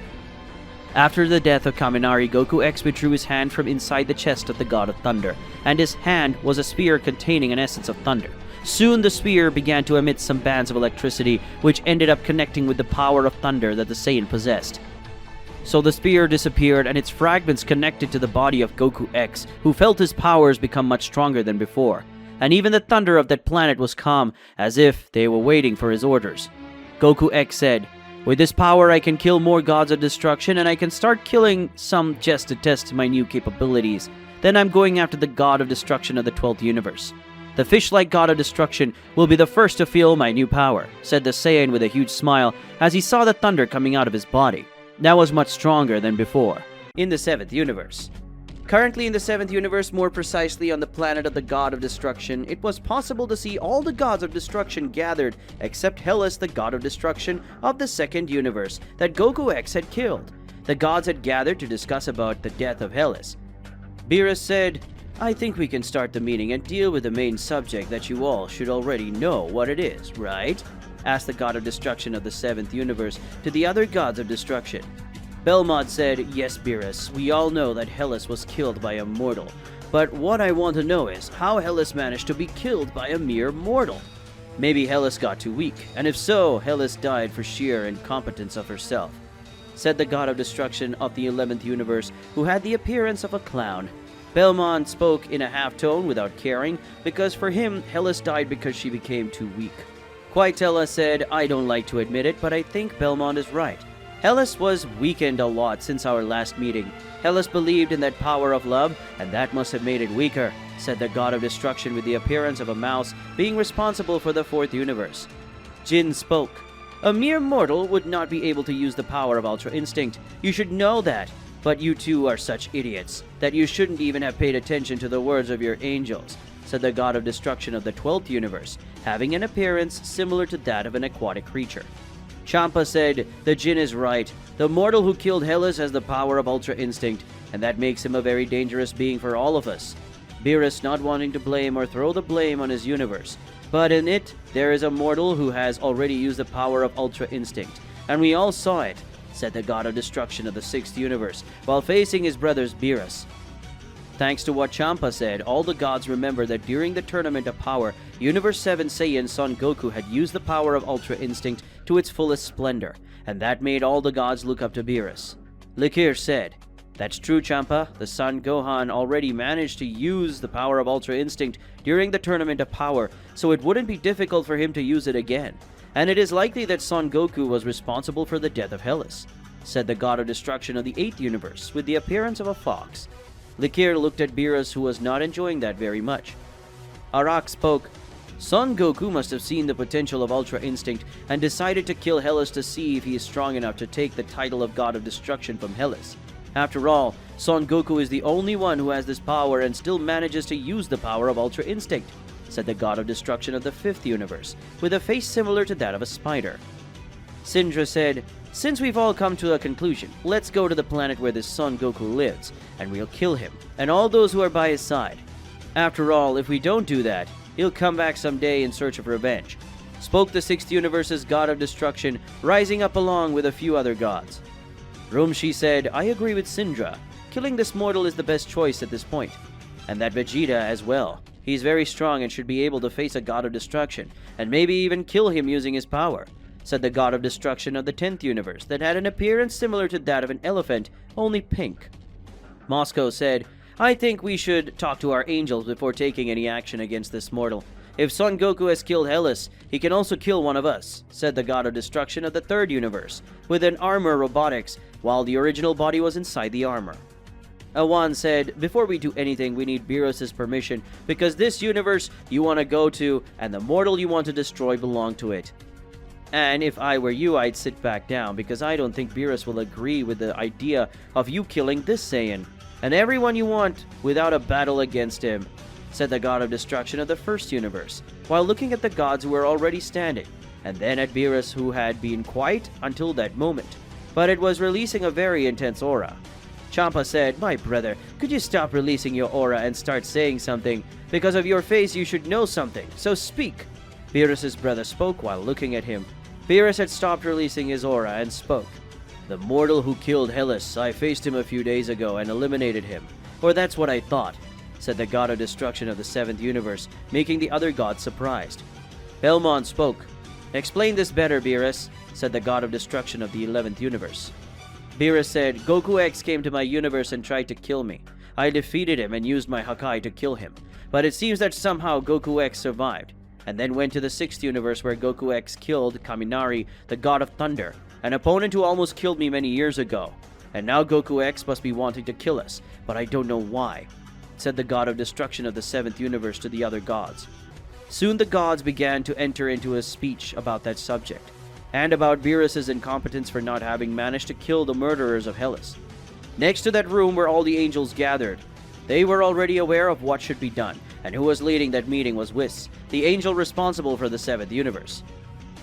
After the death of Kaminari, Goku X withdrew his hand from inside the chest of the God of Thunder, and his hand was a spear containing an essence of thunder. Soon the spear began to emit some bands of electricity, which ended up connecting with the power of thunder that the Saiyan possessed. So the spear disappeared, and its fragments connected to the body of Goku X, who felt his powers become much stronger than before. And even the thunder of that planet was calm, as if they were waiting for his orders. Goku X said, "With this power I can kill more gods of destruction, and I can start killing some just to test my new capabilities. Then I'm going after the god of destruction of the 12th universe. The fish-like god of destruction will be the first to feel my new power," said the Saiyan with a huge smile as he saw the thunder coming out of his body. That was much stronger than before. In the 7th universe. Currently in the 7th universe, more precisely on the planet of the god of destruction, it was possible to see all the gods of destruction gathered except Hellas, the god of destruction of the 2nd universe that Goku X had killed. The gods had gathered to discuss about the death of Hellas. Beerus said, "I think we can start the meeting and deal with the main subject that you all should already know what it is, right?" asked the god of destruction of the 7th universe to the other gods of destruction. Belmont said, "Yes, Beerus, we all know that Hellas was killed by a mortal. But what I want to know is how Hellas managed to be killed by a mere mortal. Maybe Hellas got too weak, and if so, Hellas died for sheer incompetence of herself," said the god of destruction of the 11th universe, who had the appearance of a clown. Belmont spoke in a half-tone without caring, because for him, Hellas died because she became too weak. Quaitella said, "I don't like to admit it, but I think Belmont is right. Hellas was weakened a lot since our last meeting. Hellas believed in that power of love, and that must have made it weaker," said the god of destruction with the appearance of a mouse, being responsible for the 4th universe. Jin spoke. "A mere mortal would not be able to use the power of Ultra Instinct. You should know that. But you two are such idiots that you shouldn't even have paid attention to the words of your angels," said the god of destruction of the 12th universe, having an appearance similar to that of an aquatic creature. Champa said, "The Jin is right. The mortal who killed Hellas has the power of Ultra Instinct, and that makes him a very dangerous being for all of us." Beerus not wanting to blame or throw the blame on his universe, but in it, there is a mortal who has already used the power of Ultra Instinct, and we all saw it, said the god of destruction of the 6th universe, while facing his brothers Beerus. Thanks to what Champa said, all the gods remember that during the Tournament of Power, Universe 7 Saiyan Son Goku had used the power of Ultra Instinct to its fullest splendor, and that made all the gods look up to Beerus. Likir said, "That's true, Champa. The son Gohan already managed to use the power of Ultra Instinct during the Tournament of Power, so it wouldn't be difficult for him to use it again. And it is likely that Son Goku was responsible for the death of Hellas," said the god of destruction of the 8th universe, with the appearance of a fox. Likir looked at Beerus, who was not enjoying that very much. Arak spoke, "Son Goku must have seen the potential of Ultra Instinct and decided to kill Hellas to see if he is strong enough to take the title of God of Destruction from Hellas. After all, Son Goku is the only one who has this power and still manages to use the power of Ultra Instinct," said the god of destruction of the 5th universe, with a face similar to that of a spider. Sindra said, "Since we've all come to a conclusion, let's go to the planet where this Son Goku lives, and we'll kill him, and all those who are by his side. After all, if we don't do that, he'll come back someday in search of revenge," spoke the 6th universe's god of destruction, rising up along with a few other gods. Rumshi said, "I agree with Sindra. Killing this mortal is the best choice at this point. And that Vegeta as well. He's very strong and should be able to face a god of destruction, and maybe even kill him using his power," said the god of destruction of the 10th universe that had an appearance similar to that of an elephant, only pink. Moscow said, "I think we should talk to our angels before taking any action against this mortal. If Son Goku has killed Hellas, he can also kill one of us," said the god of destruction of the 3rd universe, with an armor robotics, while the original body was inside the armor. Awan said, "Before we do anything, we need Beerus' permission, because this universe you want to go to, and the mortal you want to destroy belong to it. And if I were you, I'd sit back down, because I don't think Beerus will agree with the idea of you killing this Saiyan, and everyone you want without a battle against him," said the god of destruction of the 1st universe, while looking at the gods who were already standing, and then at Beerus, who had been quiet until that moment, but it was releasing a very intense aura. Champa said, "My brother, could you stop releasing your aura and start saying something? Because of your face you should know something, so speak." Beerus' brother spoke while looking at him. Beerus had stopped releasing his aura and spoke. "The mortal who killed Hellas, I faced him a few days ago and eliminated him. Or that's what I thought," said the god of destruction of the 7th universe, making the other gods surprised. Belmont spoke. "Explain this better, Beerus," said the god of destruction of the 11th universe. Beerus said, "Goku X came to my universe and tried to kill me. I defeated him and used my Hakai to kill him. But it seems that somehow Goku X survived, and then went to the 6th universe where Goku X killed Kaminari, the god of thunder, an opponent who almost killed me many years ago. And now Goku X must be wanting to kill us, but I don't know why," said the god of destruction of the 7th universe to the other gods. Soon the gods began to enter into a speech about that subject, and about Beerus' incompetence for not having managed to kill the murderers of Hellas. Next to that room were all the angels gathered. They were already aware of what should be done, and who was leading that meeting was Whis, the angel responsible for the 7th universe.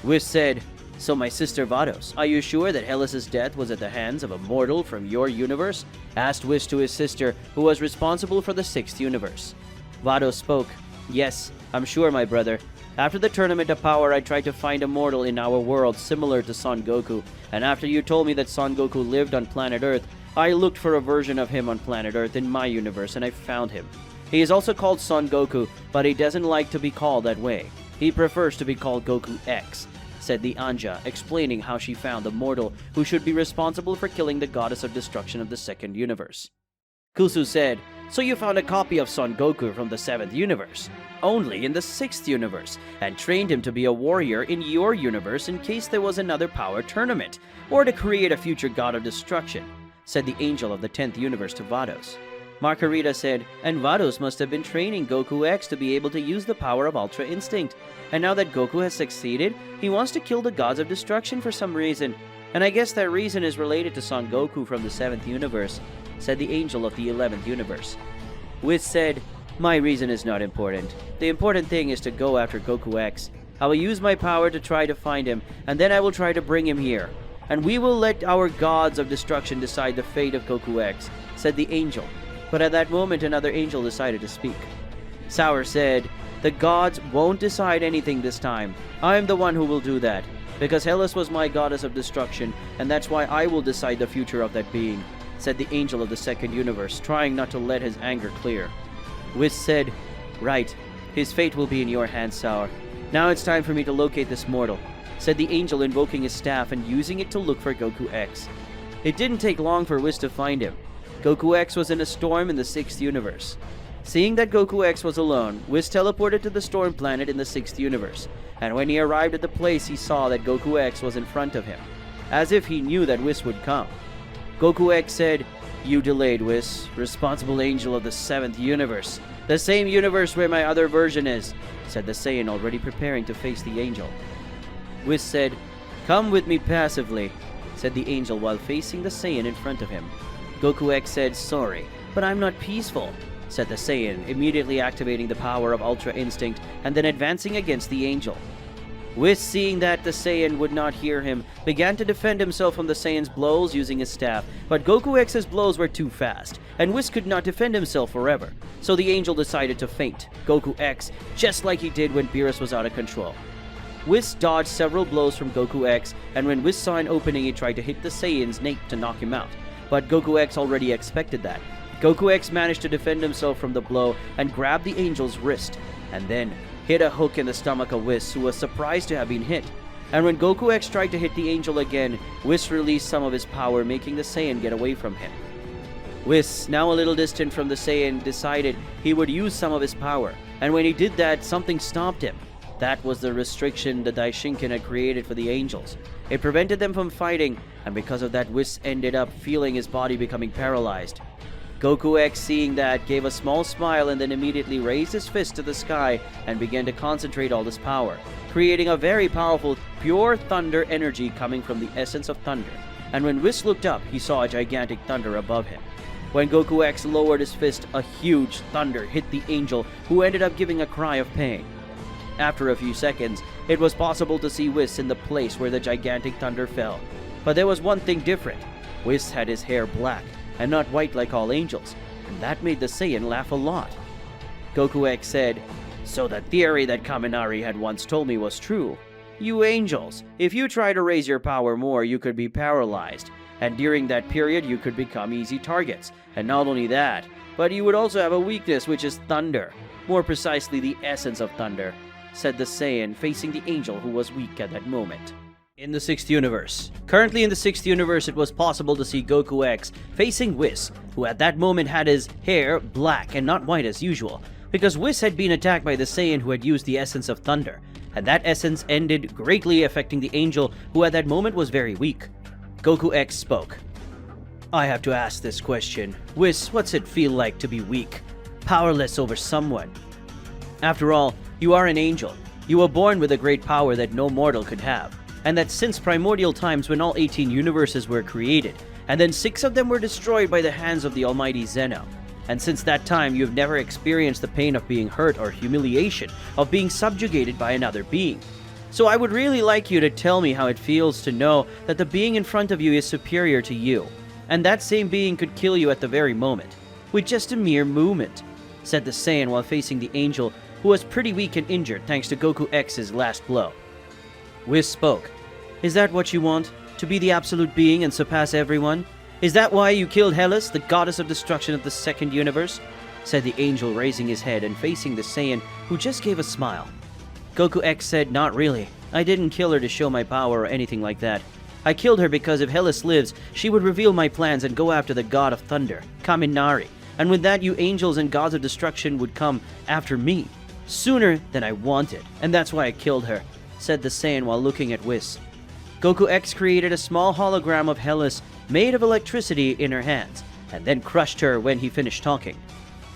Whis said, "So my sister Vados, are you sure that Hellas' death was at the hands of a mortal from your universe?" asked Whis to his sister, who was responsible for the 6th universe. Vados spoke, "Yes, I'm sure, my brother. After the Tournament of Power, I tried to find a mortal in our world similar to Son Goku, and after you told me that Son Goku lived on planet Earth, I looked for a version of him on planet Earth in my universe, and I found him. He is also called Son Goku, but he doesn't like to be called that way. He prefers to be called Goku X," said the Anja, explaining how she found the mortal who should be responsible for killing the goddess of destruction of the 2nd universe. Kusu said, "So you found a copy of Son Goku from the 7th universe, only in the 6th universe, and trained him to be a warrior in your universe in case there was another power tournament, or to create a future god of destruction," said the angel of the 10th universe to Vados. Margarita said, "And Vados must have been training Goku X to be able to use the power of Ultra Instinct, and now that Goku has succeeded, he wants to kill the gods of destruction for some reason, and I guess that reason is related to Son Goku from the 7th universe," said the angel of the 11th universe. Whis said, "My reason is not important. The important thing is to go after Goku X. I will use my power to try to find him, and then I will try to bring him here. And we will let our gods of destruction decide the fate of Goku X," said the angel. But at that moment, another angel decided to speak. Sour said, "The gods won't decide anything this time. I am the one who will do that, because Hellas was my goddess of destruction, and that's why I will decide the future of that being," said the angel of the 2nd universe, trying not to let his anger clear. Whis said, "Right. His fate will be in your hands, Sour. Now it's time for me to locate this mortal. said the angel, invoking his staff and using it to look for Goku X. It didn't take long for Whis to find him. Goku X was in a storm in the 6th universe. Seeing that Goku X was alone, Whis teleported to the storm planet in the 6th universe, and when he arrived at the place he saw that Goku X was in front of him, as if he knew that Whis would come. Goku X said, "You delayed, Whis, responsible angel of the 7th universe. The same universe where my other version is," said the Saiyan, already preparing to face the angel. Whis said, "Come with me passively," said the angel while facing the Saiyan in front of him. Goku X said, "Sorry, but I'm not peaceful," said the Saiyan, immediately activating the power of Ultra Instinct and then advancing against the angel. Whis, seeing that the Saiyan would not hear him, began to defend himself from the Saiyan's blows using his staff, but Goku X's blows were too fast, and Whis could not defend himself forever, so the angel decided to feint Goku X, just like he did when Beerus was out of control. Whis dodged several blows from Goku X, and when Whis saw an opening he tried to hit the Saiyan's nape to knock him out, but Goku X already expected that. Goku X managed to defend himself from the blow and grabbed the angel's wrist, and then hit a hook in the stomach of Whis, who was surprised to have been hit. And when Goku X tried to hit the angel again, Whis released some of his power, making the Saiyan get away from him. Whis, now a little distant from the Saiyan, decided he would use some of his power, and when he did that, something stopped him. That was the restriction the Daishinkan had created for the angels. It prevented them from fighting, and because of that, Whis ended up feeling his body becoming paralyzed. Goku X, seeing that, gave a small smile and then immediately raised his fist to the sky and began to concentrate all his power, creating a very powerful, pure thunder energy coming from the essence of thunder. And when Whis looked up, he saw a gigantic thunder above him. When Goku X lowered his fist, a huge thunder hit the angel, who ended up giving a cry of pain. After a few seconds, it was possible to see Whis in the place where the gigantic thunder fell. But there was one thing different. Whis had his hair black, and not white like all angels, and that made the Saiyan laugh a lot. Goku X said, "So the theory that Kaminari had once told me was true. You angels, if you try to raise your power more, you could be paralyzed, and during that period you could become easy targets. And not only that, but you would also have a weakness, which is thunder. More precisely, the essence of thunder," said the Saiyan, facing the angel, who was weak at that moment. In the 6th universe. Currently in the 6th universe, it was possible to see Goku X facing Whis, who at that moment had his hair black and not white as usual, because Whis had been attacked by the Saiyan who had used the essence of thunder, and that essence ended greatly affecting the angel, who at that moment was very weak. Goku X spoke. "I have to ask this question. Whis, what's it feel like to be weak, powerless over someone? After all, you are an angel. You were born with a great power that no mortal could have. And that since primordial times when all 18 universes were created, and then 6 of them were destroyed by the hands of the almighty Zeno. And since that time, you've never experienced the pain of being hurt or humiliation of being subjugated by another being. So I would really like you to tell me how it feels to know that the being in front of you is superior to you, and that same being could kill you at the very moment, with just a mere movement," said the Saiyan while facing the angel, who was pretty weak and injured thanks to Goku X's last blow. Whis spoke. "Is that what you want? To be the absolute being and surpass everyone? Is that why you killed Hellas, the goddess of destruction of the 2nd universe?" said the angel, raising his head and facing the Saiyan, who just gave a smile. Goku X said, "Not really. I didn't kill her to show my power or anything like that. I killed her because if Hellas lives, she would reveal my plans and go after the god of thunder, Kaminari, and with that you angels and gods of destruction would come after me, sooner than I wanted, and that's why I killed her," said the Saiyan while looking at Whis. Goku X created a small hologram of Hellas made of electricity in her hands, and then crushed her when he finished talking.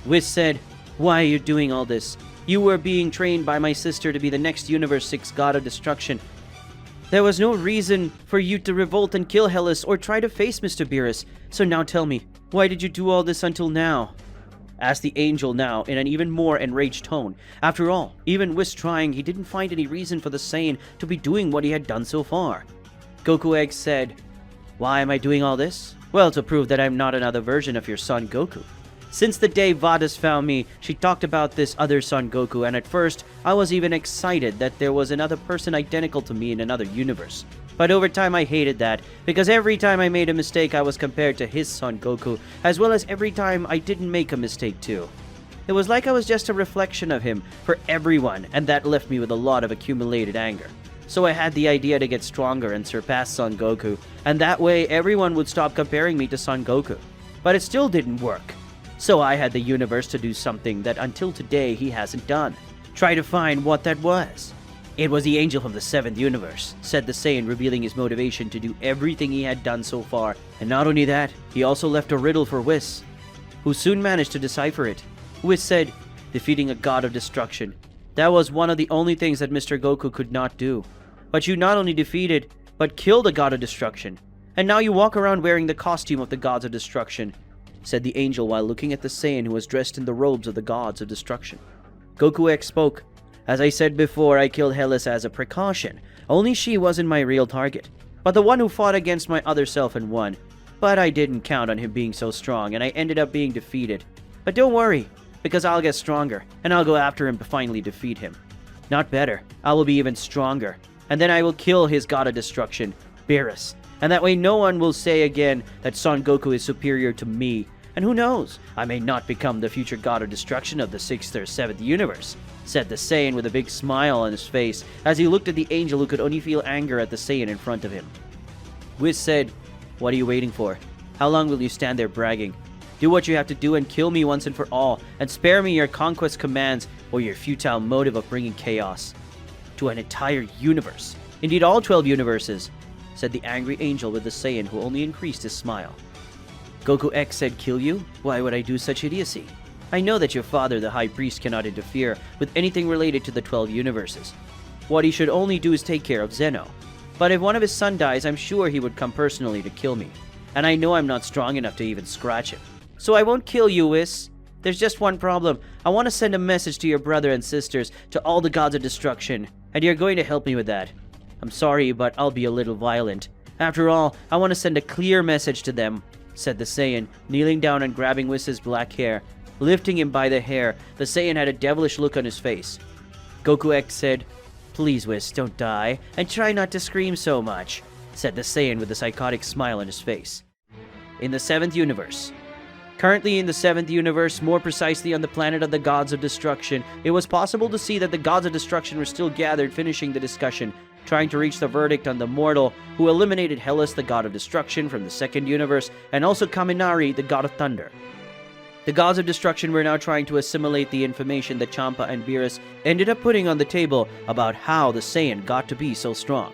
Whis said, "Why are you doing all this? You were being trained by my sister to be the next Universe 6 god of destruction. There was no reason for you to revolt and kill Hellas or try to face Mr. Beerus, so now tell me, why did you do all this until now?" asked the angel now in an even more enraged tone. After all, even Whis trying, he didn't find any reason for the Saiyan to be doing what he had done so far. Goku X said, "Why am I doing all this? Well, to prove that I'm not another version of your son Goku. Since the day Vadas found me, she talked about this other son Goku, and at first, I was even excited that there was another person identical to me in another universe. But over time I hated that, because every time I made a mistake I was compared to his son Goku, as well as every time I didn't make a mistake too. It was like I was just a reflection of him for everyone, and that left me with a lot of accumulated anger. So I had the idea to get stronger and surpass Son Goku, and that way everyone would stop comparing me to Son Goku. But it still didn't work. So I had the universe to do something that until today he hasn't done. Try to find what that was. It was the angel from the 7th universe, said the Saiyan, revealing his motivation to do everything he had done so far. And not only that, he also left a riddle for Whis, who soon managed to decipher it. Whis said, defeating a god of destruction. That was one of the only things that Mr. Goku could not do. But you not only defeated, but killed a god of destruction. And now you walk around wearing the costume of the gods of destruction, said the angel while looking at the Saiyan who was dressed in the robes of the gods of destruction. Goku X spoke. As I said before, I killed Hellas as a precaution. Only she wasn't my real target, but the one who fought against my other self and won. But I didn't count on him being so strong, and I ended up being defeated. But don't worry, because I'll get stronger, and I'll go after him to finally defeat him. Not better, I will be even stronger, and then I will kill his god of destruction, Beerus. And that way no one will say again that Son Goku is superior to me. And who knows, I may not become the future god of destruction of the 6th or 7th universe, said the Saiyan with a big smile on his face as he looked at the angel who could only feel anger at the Saiyan in front of him. Whis said, what are you waiting for? How long will you stand there bragging? Do what you have to do and kill me once and for all, and spare me your conquest commands or your futile motive of bringing chaos to an entire universe. Indeed, all 12 universes, said the angry angel with the Saiyan who only increased his smile. Goku X said, kill you? Why would I do such idiocy? I know that your father, the High Priest, cannot interfere with anything related to the 12 universes. What he should only do is take care of Zeno. But if one of his sons dies, I'm sure he would come personally to kill me. And I know I'm not strong enough to even scratch him. So I won't kill you, Whis. There's just one problem. I want to send a message to your brother and sisters, to all the gods of destruction. And you're going to help me with that. I'm sorry, but I'll be a little violent. After all, I want to send a clear message to them, said the Saiyan, kneeling down and grabbing Whis' black hair. Lifting him by the hair, the Saiyan had a devilish look on his face. Goku X said, please, Whis, don't die, and try not to scream so much, said the Saiyan with a psychotic smile on his face. In the 7th universe. Currently in the 7th universe, more precisely on the planet of the gods of destruction, it was possible to see that the gods of destruction were still gathered, finishing the discussion, trying to reach the verdict on the mortal who eliminated Hellas, the god of destruction, from the 2nd universe, and also Kaminari, the god of thunder. The gods of destruction were now trying to assimilate the information that Champa and Beerus ended up putting on the table about how the Saiyan got to be so strong.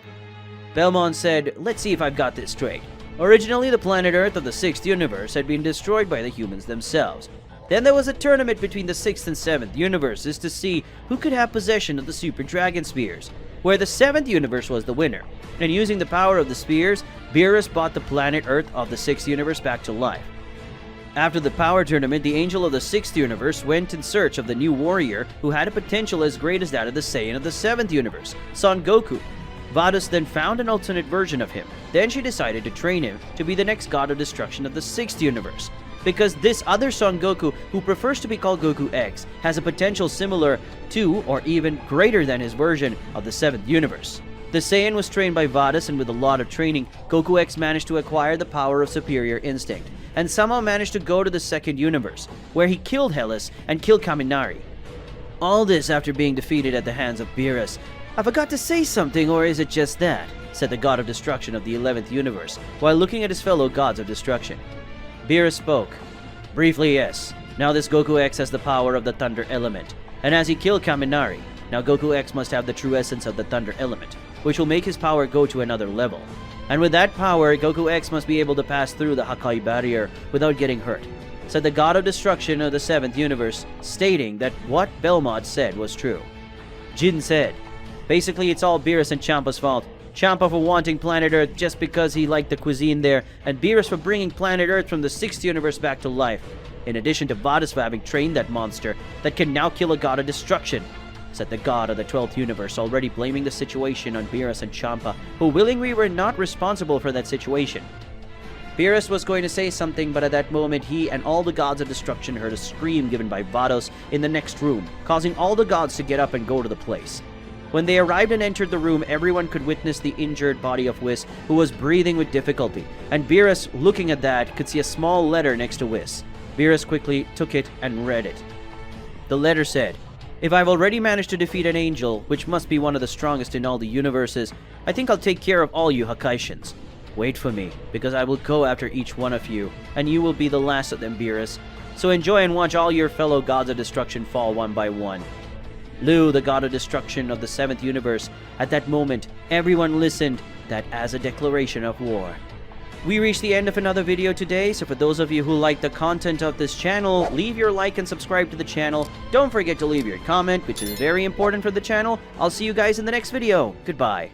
Belmont said, let's see if I've got this straight. Originally, the planet Earth of the 6th universe had been destroyed by the humans themselves. Then there was a tournament between the 6th and 7th universes to see who could have possession of the Super Dragon Spears, where the 7th universe was the winner. And using the power of the spears, Beerus brought the planet Earth of the 6th universe back to life. After the power tournament, the angel of the 6th universe went in search of the new warrior who had a potential as great as that of the Saiyan of the 7th universe, Son Goku. Vados then found an alternate version of him. Then she decided to train him to be the next god of destruction of the 6th universe. Because this other Son Goku, who prefers to be called Goku X, has a potential similar to or even greater than his version of the 7th universe. The Saiyan was trained by Vados, and with a lot of training, Goku X managed to acquire the power of superior instinct, and somehow managed to go to the 2nd universe, where he killed Hellas and killed Kaminari. All this after being defeated at the hands of Beerus. I forgot to say something, or is it just that? Said the god of destruction of the 11th universe, while looking at his fellow gods of destruction. Beerus spoke. Briefly, yes. Now this Goku X has the power of the thunder element, and as he killed Kaminari, now Goku X must have the true essence of the thunder element, which will make his power go to another level. And with that power, Goku X must be able to pass through the Hakai barrier without getting hurt, said the god of destruction of the 7th universe, stating that what Belmont said was true. Jin said, basically it's all Beerus and Champa's fault. Champa for wanting planet Earth just because he liked the cuisine there, and Beerus for bringing planet Earth from the 6th universe back to life, in addition to Vados for having trained that monster that can now kill a god of destruction, said the god of the 12th universe, already blaming the situation on Beerus and Champa, who willingly were not responsible for that situation. Beerus was going to say something, but at that moment he and all the gods of destruction heard a scream given by Vados in the next room, causing all the gods to get up and go to the place. When they arrived and entered the room, everyone could witness the injured body of Whis, who was breathing with difficulty, and Beerus, looking at that, could see a small letter next to Whis. Beerus quickly took it and read it. The letter said, If I've already managed to defeat an angel, which must be one of the strongest in all the universes, I think I'll take care of all you Hakaishins. Wait for me, because I will go after each one of you, and you will be the last of them, Beerus. So enjoy and watch all your fellow gods of destruction fall one by one. Lu, the god of destruction of the 7th universe, at that moment, everyone listened that as a declaration of war. We reached the end of another video today, so for those of you who like the content of this channel, leave your like and subscribe to the channel. Don't forget to leave your comment, which is very important for the channel. I'll see you guys in the next video. Goodbye.